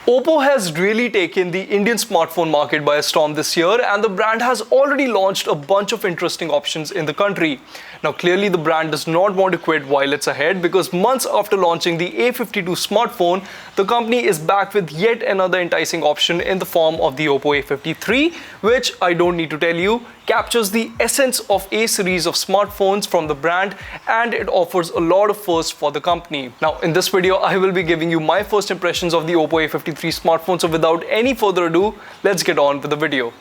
OPPO has really taken the Indian smartphone market by a storm this year, and the brand has already launched a bunch of interesting options in the country. Now, clearly the brand does not want to quit while it's ahead, because months after launching the A52 smartphone, the company is back with yet another enticing option in the form of the OPPO A53, which I don't need to tell you, captures the essence of A series of smartphones from the brand, and it offers a lot of firsts for the company. Now, in this video, I will be giving you my first impressions of the OPPO A53 smartphone, so without any further ado, let's get on with the video.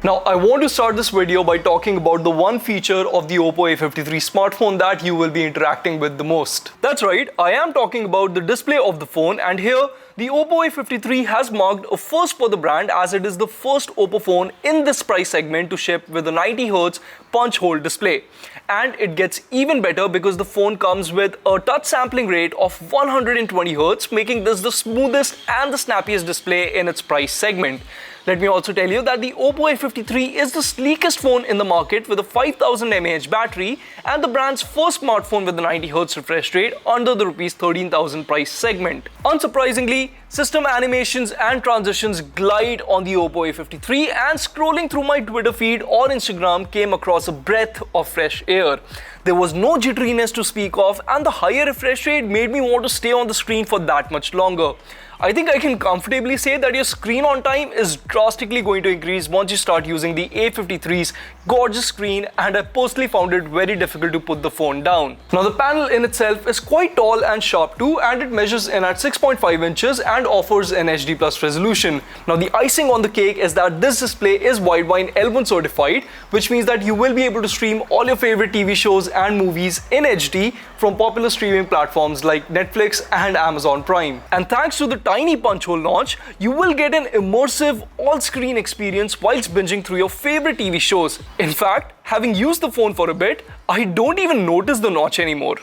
Now, I want to start this video by talking about the one feature of the OPPO A53 smartphone that you will be interacting with the most. That's right, I am talking about the display of the phone, and here the OPPO A53 has marked a first for the brand, as it is the first OPPO phone in this price segment to ship with a 90Hz punch hole display. And it gets even better because the phone comes with a touch sampling rate of 120Hz, making this the smoothest and the snappiest display in its price segment. Let me also tell you that the OPPO A53 is the sleekest phone in the market with a 5000 mAh battery and the brand's first smartphone with a 90Hz refresh rate under the Rs 13,000 price segment. Unsurprisingly, system animations and transitions glide on the OPPO A53, and scrolling through my Twitter feed or Instagram came across a breath of fresh air. There was no jitteriness to speak of, and the higher refresh rate made me want to stay on the screen for that much longer. I think I can comfortably say that your screen on time is drastically going to increase once you start using the A53's gorgeous screen, and I personally found it very difficult to put the phone down. Now, the panel in itself is quite tall and sharp too, and it measures in at 6.5 inches and offers an HD plus resolution. Now, the icing on the cake is that this display is widewine L1 certified, which means that you will be able to stream all your favorite TV shows and movies in HD from popular streaming platforms like Netflix and Amazon Prime. And thanks to the tiny punch hole notch, you will get an immersive all-screen experience whilst binging through your favorite TV shows. In fact, having used the phone for a bit, I don't even notice the notch anymore.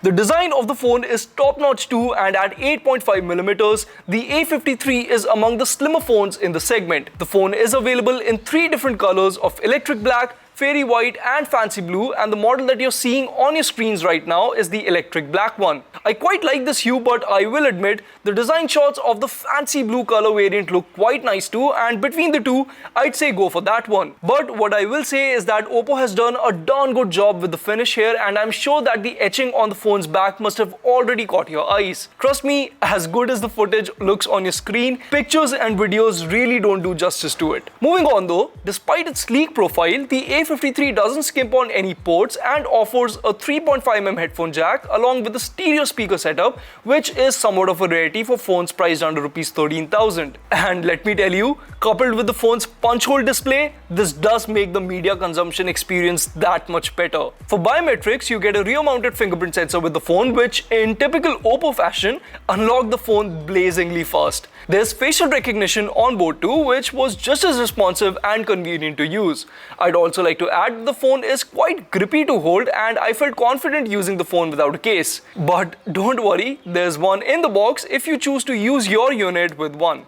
The design of the phone is top-notch too, and at 8.5mm, the A53 is among the slimmer phones in the segment. The phone is available in 3 different colors of electric black, fairy white and fancy blue, and the model that you're seeing on your screens right now is the electric black one. I quite like this hue, but I will admit the design shots of the fancy blue color variant look quite nice too, and between the two, I'd say go for that one. But what I will say is that OPPO has done a darn good job with the finish here, and I'm sure that the etching on the phone's back must have already caught your eyes. Trust me, as good as the footage looks on your screen, pictures and videos really don't do justice to it. Moving on though, despite its sleek profile, the A53 doesn't skimp on any ports and offers a 3.5mm headphone jack along with a stereo speaker setup, which is somewhat of a rarity for phones priced under Rs 13,000. And let me tell you, coupled with the phone's punch hole display, this does make the media consumption experience that much better. For biometrics, you get a rear-mounted fingerprint sensor with the phone, which in typical OPPO fashion, unlocked the phone blazingly fast. There's facial recognition on board too, which was just as responsive and convenient to use. I'd also like to add the phone is quite grippy to hold, and I felt confident using the phone without a case. But don't worry, there's one in the box if you choose to use your unit with one.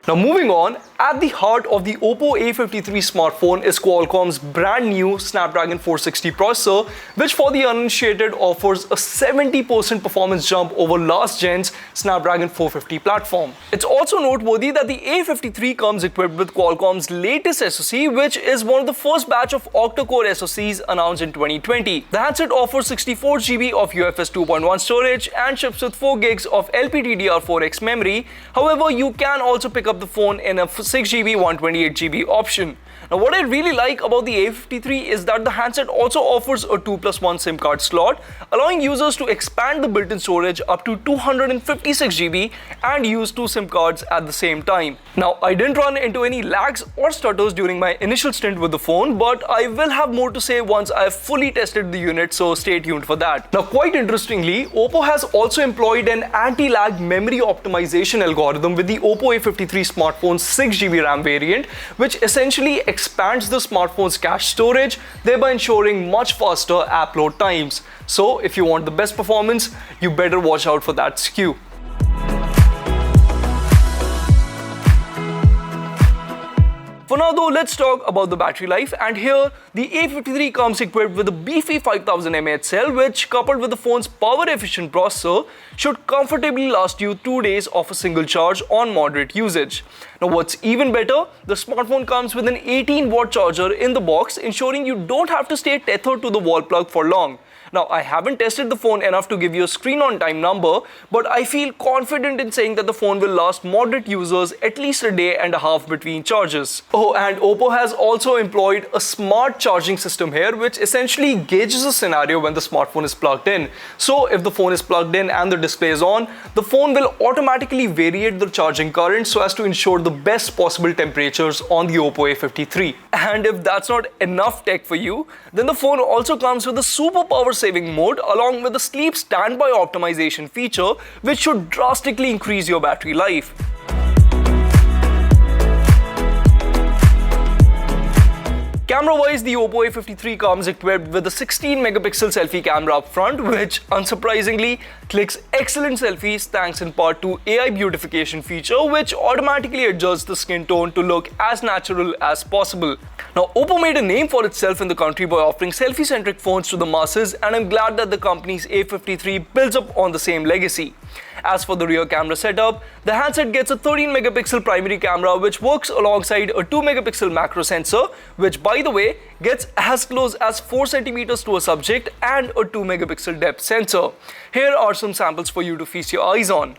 Now, moving on, at the heart of the OPPO A53 smartphone is Qualcomm's brand new Snapdragon 460 processor, which for the uninitiated offers a 70% performance jump over last gen's Snapdragon 450 platform. It's also noteworthy that the A53 comes equipped with Qualcomm's latest SoC, which is one of the first batch of octa-core SoCs announced in 2020. The handset offers 64GB of UFS 2.1 storage and ships with 4GB of LPDDR4X memory. However, you can also pick up the phone in a 6GB 128GB option. Now what I really like about the A53 is that the handset also offers a 2+1 SIM card slot, allowing users to expand the built-in storage up to 256 GB and use 2 SIM cards at the same time. Now I didn't run into any lags or stutters during my initial stint with the phone, but I will have more to say once I have fully tested the unit, so stay tuned for that. Now quite interestingly, OPPO has also employed an anti-lag memory optimization algorithm with the OPPO A53 smartphone's 6GB RAM variant, which essentially expands the smartphone's cache storage, thereby ensuring much faster app load times. So if you want the best performance, you better watch out for that SKU. For now though, let's talk about the battery life, and here the A53 comes equipped with a beefy 5000 mAh cell, which coupled with the phone's power efficient processor should comfortably last you 2 days of a single charge on moderate usage. Now what's even better, the smartphone comes with an 18-watt charger in the box, ensuring you don't have to stay tethered to the wall plug for long. Now, I haven't tested the phone enough to give you a screen on time number, but I feel confident in saying that the phone will last moderate users at least a day and a half between charges. Oh, and OPPO has also employed a smart charging system here, which essentially gauges a scenario when the smartphone is plugged in. So, if the phone is plugged in and the display is on, the phone will automatically variate the charging current so as to ensure the best possible temperatures on the OPPO A53. And if that's not enough tech for you, then the phone also comes with a super power saving mode along with the sleep standby optimization feature, which should drastically increase your battery life. Camera-wise, the OPPO A53 comes equipped with a 16-megapixel selfie camera up front, which unsurprisingly clicks excellent selfies thanks in part to AI beautification feature, which automatically adjusts the skin tone to look as natural as possible. Now, OPPO made a name for itself in the country by offering selfie-centric phones to the masses, and I'm glad that the company's A53 builds up on the same legacy. As for the rear camera setup, the handset gets a 13-megapixel primary camera which works alongside a 2-megapixel macro sensor, which by the way gets as close as 4 centimeters to a subject, and a 2-megapixel depth sensor. Here are some samples for you to feast your eyes on.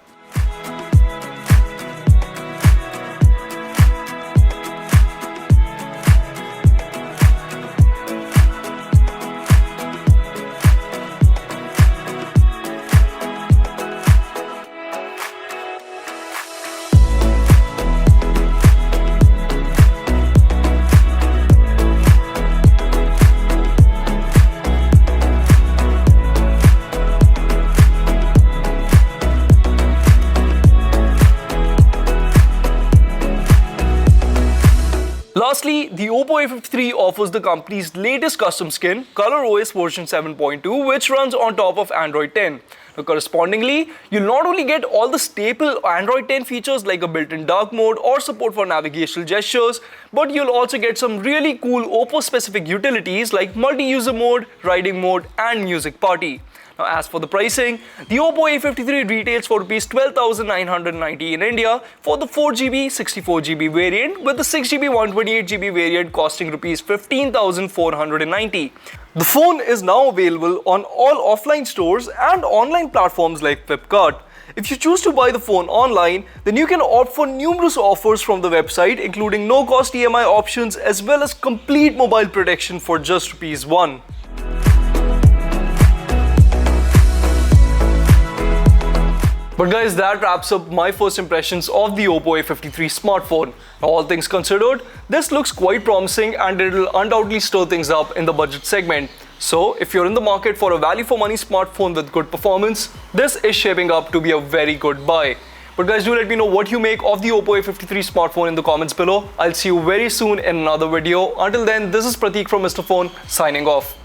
Lastly, the OPPO A53 offers the company's latest custom skin, ColorOS version 7.2, which runs on top of Android 10. Now, correspondingly, you'll not only get all the staple Android 10 features like a built-in dark mode or support for navigational gestures, but you'll also get some really cool OPPO-specific utilities like multi-user mode, riding mode, and music party. Now, as for the pricing, the OPPO A53 retails for Rs 12,990 in India for the 4GB 64GB variant, with the 6GB 128GB variant costing Rs 15,490. The phone is now available on all offline stores and online platforms like Flipkart. If you choose to buy the phone online, then you can opt for numerous offers from the website, including no-cost EMI options as well as complete mobile protection for just Rs 1. But guys, that wraps up my first impressions of the OPPO A53 smartphone. Now, all things considered, this looks quite promising and it'll undoubtedly stir things up in the budget segment. So, if you're in the market for a value-for-money smartphone with good performance, this is shaping up to be a very good buy. But guys, do let me know what you make of the OPPO A53 smartphone in the comments below. I'll see you very soon in another video. Until then, this is Prateek from Mr. Phone signing off.